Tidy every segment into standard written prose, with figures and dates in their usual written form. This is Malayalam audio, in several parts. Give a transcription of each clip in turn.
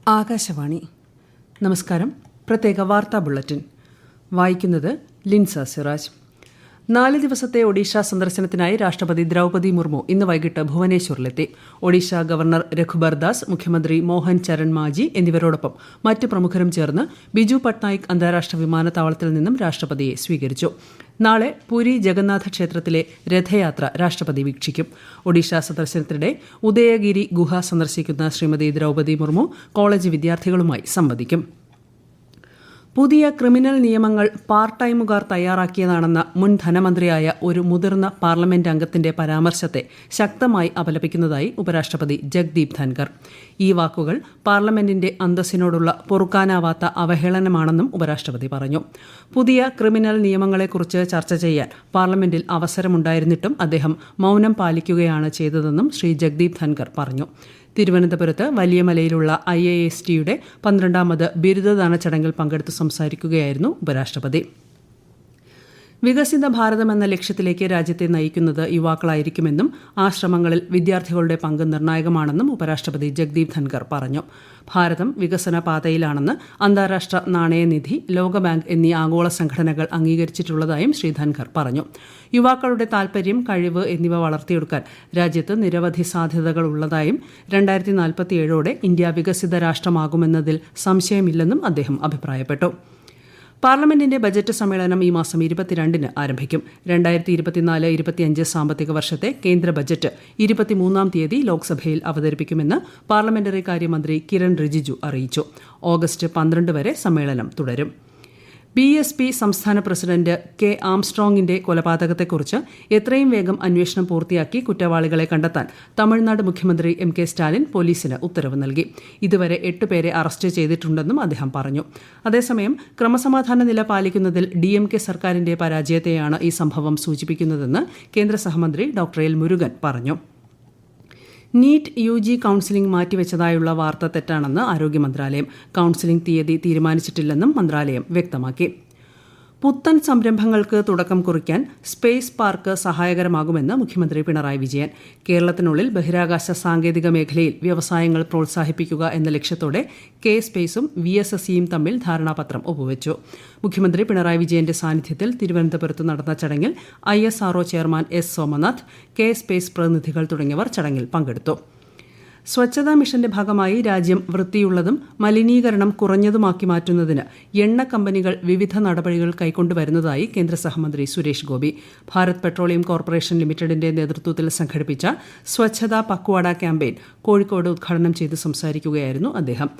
ആകാശവാണി. നമസ്കാരം. പ്രത്യേക വാർത്താ ബുള്ളറ്റിൻ വായിക്കുന്നത് ലിൻസ സിറാജ്. 4 ദിവസത്തെ ഒഡീഷ സന്ദർശനത്തിനായി രാഷ്ട്രപതി ദ്രൗപദി മുർമു ഇന്ന് വൈകിട്ട് ഭുവനേശ്വറിലെത്തി. ഒഡീഷ ഗവർണർ രഘുബർ ദാസ്, മുഖ്യമന്ത്രി മോഹൻ ചരൺ മാജി എന്നിവരോടൊപ്പം മറ്റ് പ്രമുഖരും ചേർന്ന് ബിജു പട്നായിക് അന്താരാഷ്ട്ര വിമാനത്താവളത്തിൽ നിന്നും രാഷ്ട്രപതിയെ സ്വീകരിച്ചു. നാളെ പുരി ജഗന്നാഥ ക്ഷേത്രത്തിലെ രഥയാത്ര രാഷ്ട്രപതി വീക്ഷിക്കും. ഒഡീഷ സന്ദർശനത്തിനിടെ ഉദയഗിരി ഗുഹ സന്ദർശിക്കുന്ന ശ്രീമതി ദ്രൗപദി മുർമു കോളേജ് വിദ്യാർത്ഥികളുമായി സംവദിക്കും. പുതിയ ക്രിമിനൽ നിയമങ്ങൾ പാർട്ട് ടൈമുകാർ തയ്യാറാക്കിയതാണെന്ന മുൻ ധനമന്ത്രിയായ ഒരു മുതിർന്ന പാർലമെന്റ് അംഗത്തിന്റെ പരാമർശത്തെ ശക്തമായി അപലപിക്കുന്നതായി ഉപരാഷ്ട്രപതി ജഗ്ദീപ് ധൻകർ. ഈ വാക്കുകൾ പാർലമെന്റിന്റെ അന്തസ്സിനോടുള്ള പൊറുക്കാനാവാത്ത അവഹേളനമാണെന്നും ഉപരാഷ്ട്രപതി പറഞ്ഞു. പുതിയ ക്രിമിനൽ നിയമങ്ങളെക്കുറിച്ച് ചർച്ച ചെയ്യാൻ പാർലമെന്റിൽ അവസരമുണ്ടായിരുന്നിട്ടും അദ്ദേഹം മൌനം പാലിക്കുകയാണ് ചെയ്തതെന്നും ശ്രീ ജഗ്ദീപ് ധൻകർ പറഞ്ഞു. തിരുവനന്തപുരത്ത് വലിയമലയിലുള്ള IISTയുടെ 12ാമത് ബിരുദദാന ചടങ്ങിൽ പങ്കെടുത്ത് സംസാരിക്കുകയായിരുന്നു ഉപരാഷ്ട്രപതി. വികസിത ഭാരതം എന്ന ലക്ഷ്യത്തിലേക്ക് രാജ്യത്തെ നയിക്കുന്നത് യുവാക്കളായിരിക്കുമെന്നും ആ ശ്രമങ്ങളിൽ വിദ്യാർത്ഥികളുടെ പങ്ക് നിർണായകമാണെന്നും ഉപരാഷ്ട്രപതി ജഗ്ദീപ് ധൻകർ പറഞ്ഞു. ഭാരതം വികസന പാതയിലാണെന്ന് അന്താരാഷ്ട്ര നാണയനിധി, ലോകബാങ്ക് എന്നീ ആഗോള സംഘടനകൾ അംഗീകരിച്ചിട്ടുള്ളതായും ശ്രീ ധൻകർ പറഞ്ഞു. യുവാക്കളുടെ താൽപര്യം, കഴിവ് എന്നിവ വളർത്തിയെടുക്കാൻ രാജ്യത്ത് നിരവധി സാധ്യതകൾ ഉള്ളതായും 2047ഓടെ ഇന്ത്യ വികസിത രാഷ്ട്രമാകുമെന്നതിൽ സംശയമില്ലെന്നും അദ്ദേഹം അഭിപ്രായപ്പെട്ടു. പാർലമെന്റിന്റെ ബജറ്റ് സമ്മേളനം ഈ മാസം 22-ന് ആരംഭിക്കും. 2024-25 സാമ്പത്തിക വർഷത്തെ കേന്ദ്ര ബജറ്റ് 23-ാം തീയതി ലോക്സഭയിൽ അവതരിപ്പിക്കുമെന്ന് പാർലമെന്ററി കാര്യമന്ത്രി കിരൺ റിജിജു അറിയിച്ചു. ഓഗസ്റ്റ് 12 വരെ സമ്മേളനം തുടരും. BSP സംസ്ഥാന പ്രസിഡന്റ് കെ ആംസ്ട്രോങ്ങിന്റെ കൊലപാതകത്തെക്കുറിച്ച് എത്രയും വേഗം അന്വേഷണം പൂർത്തിയാക്കി കുറ്റവാളികളെ കണ്ടെത്താൻ തമിഴ്നാട് മുഖ്യമന്ത്രി MK സ്റ്റാലിൻ പോലീസിന് ഉത്തരവ് നൽകി. ഇതുവരെ 8 പേരെ അറസ്റ്റ് ചെയ്തിട്ടുണ്ടെന്നും അദ്ദേഹം പറഞ്ഞു. അതേസമയം ക്രമസമാധാന നില പാലിക്കുന്നതിൽ DMK സർക്കാരിന്റെ പരാജയത്തെയാണ് ഈ സംഭവം സൂചിപ്പിക്കുന്നതെന്ന് കേന്ദ്ര സഹമന്ത്രി ഡോക്ടർ എൽ മുരുകൻ പറഞ്ഞു. നീറ്റ് UG കൌൺസിലിംഗ് മാറ്റിവെച്ചതായുള്ള വാർത്ത തെറ്റാണെന്ന് ആരോഗ്യ മന്ത്രാലയം. കൌൺസിലിംഗ് തീയതി തീരുമാനിച്ചിട്ടില്ലെന്നും മന്ത്രാലയം വ്യക്തമാക്കി. പുത്തൻ സംരംഭങ്ങൾക്ക് തുടക്കം കുറിക്കാൻ സ്പേസ് പാർക്ക് സഹായകരമാകുമെന്ന് മുഖ്യമന്ത്രി പിണറായി വിജയൻ. കേരളത്തിനുള്ളിൽ ബഹിരാകാശ സാങ്കേതിക മേഖലയിൽ വ്യവസായങ്ങൾ പ്രോത്സാഹിപ്പിക്കുക എന്ന ലക്ഷ്യത്തോടെ K-സ്പേസും VSSCയും തമ്മിൽ ധാരണാപത്രം ഒപ്പുവെച്ചു. മുഖ്യമന്ത്രി പിണറായി വിജയന്റെ സാന്നിധ്യത്തിൽ തിരുവനന്തപുരത്ത് നടന്ന ചടങ്ങിൽ ISRO ചെയർമാൻ S സോമനാഥ്, K-സ്പേസ് പ്രതിനിധികൾ തുടങ്ങിയവർ ചടങ്ങിൽ പങ്കെടുത്തു. സ്വച്ഛതാ മിഷന്റെ ഭാഗമായി രാജ്യം വൃത്തിയുള്ളതും മലിനീകരണം കുറഞ്ഞതുമാക്കി മാറ്റുന്നതിന് എണ്ണ കമ്പനികൾ വിവിധ നടപടികൾ കൈക്കൊണ്ടുവരുന്നതായി കേന്ദ്ര സഹമന്ത്രി സുരേഷ് ഗോപി. ഭാരത് പെട്രോളിയം കോർപ്പറേഷൻ ലിമിറ്റഡിന്റെ നേതൃത്വത്തിൽ സംഘടിപ്പിച്ച സ്വച്ഛതാ പക്വാഡ ക്യാമ്പയിൻ കോഴിക്കോട് ഉദ്ഘാടനം ചെയ്ത് സംസാരിക്കുകയായിരുന്നു അദ്ദേഹം.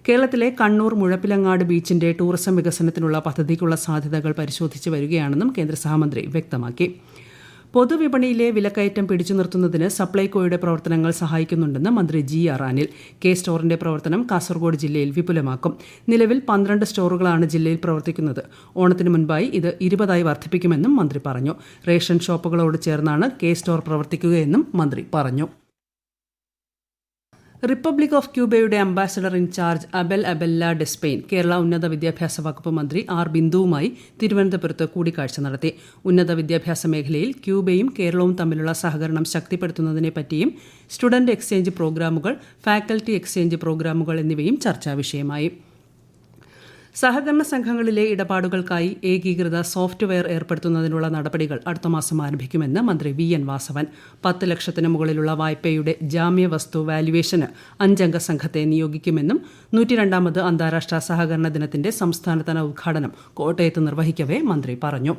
കേരളത്തിലെ കണ്ണൂർ മുഴപ്പിലങ്ങാട് ബീച്ചിന്റെ ടൂറിസം വികസനത്തിനുള്ള പദ്ധതിക്കുള്ള സാധ്യതകൾ പരിശോധിച്ചു വരികയാണെന്നും കേന്ദ്ര സഹമന്ത്രി വ്യക്തമാക്കി. പൊതുവിപണിയിലെ വിലക്കയറ്റം പിടിച്ചു നിർത്തുന്നതിന് സപ്ലൈകോയുടെ പ്രവർത്തനങ്ങൾ സഹായിക്കുന്നുണ്ടെന്ന് മന്ത്രി GR അനിൽ. K-സ്റ്റോറിന്റെ പ്രവർത്തനം കാസർഗോഡ് ജില്ലയിൽ വിപുലമാക്കും. നിലവിൽ 12 സ്റ്റോറുകളാണ് ജില്ലയിൽ പ്രവർത്തിക്കുന്നത്. ഓണത്തിന് മുൻപായി ഇത് 20ആയി വർദ്ധിപ്പിക്കുമെന്നും മന്ത്രി പറഞ്ഞു. റേഷൻ ഷോപ്പുകളോട് ചേർന്നാണ് K-സ്റ്റോർ പ്രവർത്തിക്കുകയെന്നും മന്ത്രി പറഞ്ഞു. റിപ്പബ്ലിക് ഓഫ് ക്യൂബയുടെ ambassador in charge Abel Abella Despaigne Kerala ഉന്നത വിദ്യാഭ്യാസ വകുപ്പ് മന്ത്രി R ബിന്ദുവുമായി തിരുവനന്തപുരത്ത് കൂടിക്കാഴ്ച നടത്തി. ഉന്നത വിദ്യാഭ്യാസ മേഖലയിൽ ക്യൂബയും കേരളവും തമ്മിലുള്ള സഹകരണം ശക്തിപ്പെടുത്തുന്നതിനെപ്പറ്റിയും സ്റ്റുഡന്റ് എക്സ്ചേഞ്ച് പ്രോഗ്രാമുകൾ, ഫാക്കൽറ്റി എക്സ്ചേഞ്ച് പ്രോഗ്രാമുകൾ എന്നിവയും ചർച്ചാ വിഷയമായി. സഹകരണ സംഘങ്ങളിലെ ഇടപാടുകൾക്കായി ഏകീകൃത സോഫ്റ്റ്വെയർ ഏർപ്പെടുത്തുന്നതിനുള്ള നടപടികൾ അടുത്ത മാസം ആരംഭിക്കുമെന്ന് മന്ത്രി VN വാസവൻ. 10 ലക്ഷത്തിന് മുകളിലുള്ള വായ്പയുടെ ജാമ്യവസ്തു വാല്യുവേഷന് 5-അംഗ സംഘത്തെ നിയോഗിക്കുമെന്നും 102ാമത് അന്താരാഷ്ട്ര സഹകരണ ദിനത്തിന്റെ സംസ്ഥാനതല ഉദ്ഘാടനം കോട്ടയത്ത് നിർവഹിക്കവേ മന്ത്രി പറഞ്ഞു.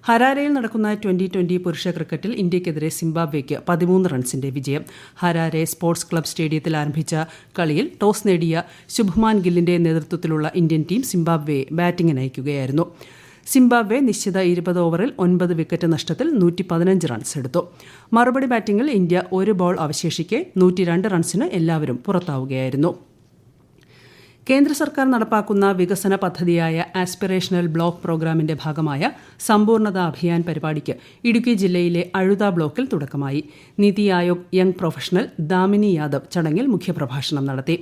ഹരാരെയിൽ നടക്കുന്ന 2020 പുരുഷ ക്രിക്കറ്റിൽ ഇന്ത്യയ്ക്കെതിരെ സിംബാബ്വേക്ക് 13 റൺസിന്റെ വിജയം. ഹരാരെ സ്പോർട്സ് ക്ലബ് സ്റ്റേഡിയത്തിൽ ആരംഭിച്ച കളിയിൽ ടോസ് നേടിയ ശുഭ്മാൻ ഗില്ലിന്റെ നേതൃത്വത്തിലുള്ള ഇന്ത്യൻ ടീം സിംബാബ്വേയെ ബാറ്റിംഗിന് അയക്കുകയായിരുന്നു. സിംബാബ്വെ നിശ്ചിത 20 ഓവറിൽ 9 വിക്കറ്റ് നഷ്ടത്തിൽ 115 റൺസ് എടുത്തു. മറുപടി ബാറ്റിംഗിൽ ഇന്ത്യ 1 ബോൾ അവശേഷിക്കെ 102 റൺസിന് എല്ലാവരും പുറത്താവുകയായിരുന്നു. കേന്ദ്ര സർക്കാർ നടപ്പാക്കുന്ന വികസന പദ്ധതിയായ ആസ്പിറേഷണൽ ബ്ലോക്ക് പ്രോഗ്രാമിന്റെ ഭാഗമായ സമ്പൂർണ്ണത അഭിയാൻ പരിപാടിക്ക് ഇടുക്കി ജില്ലയിലെ അഴുത ബ്ലോക്കിൽ തുടക്കമായി. നീതി ആയോഗ് യങ് പ്രൊഫഷണൽ ദാമിനി യാദവ് ചടങ്ങിൽ മുഖ്യപ്രഭാഷണം നടത്തി.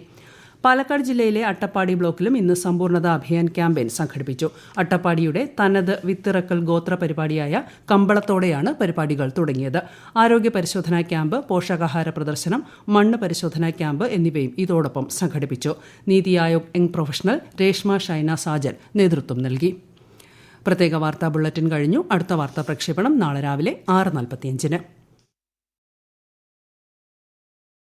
പാലക്കാട് ജില്ലയിലെ അട്ടപ്പാടി ബ്ലോക്കിലും ഇന്ന് സമ്പൂർണ്ണത അഭിയാൻ ക്യാമ്പയിൻ സംഘടിപ്പിച്ചു. അട്ടപ്പാടിയുടെ തനത് വിത്തിറക്കൽ ഗോത്ര പരിപാടിയായ കമ്പളത്തോടെയാണ് പരിപാടികൾ തുടങ്ങിയത്. ആരോഗ്യ പരിശോധനാ ക്യാമ്പ്, പോഷകാഹാര പ്രദർശനം, മണ്ണ് പരിശോധനാ ക്യാമ്പ് എന്നിവയും ഇതോടൊപ്പം സംഘടിപ്പിച്ചു. നീതി ആയോഗ് യങ് പ്രൊഫഷണൽ രേഷ്മ ഷൈന സാജൻ നേതൃത്വം നൽകി. പ്രത്യേക വാർത്താ ബുള്ളറ്റിൻ കഴിഞ്ഞു. അടുത്ത വാർത്താ പ്രക്ഷേപണം നാളെ രാവിലെ 6:45.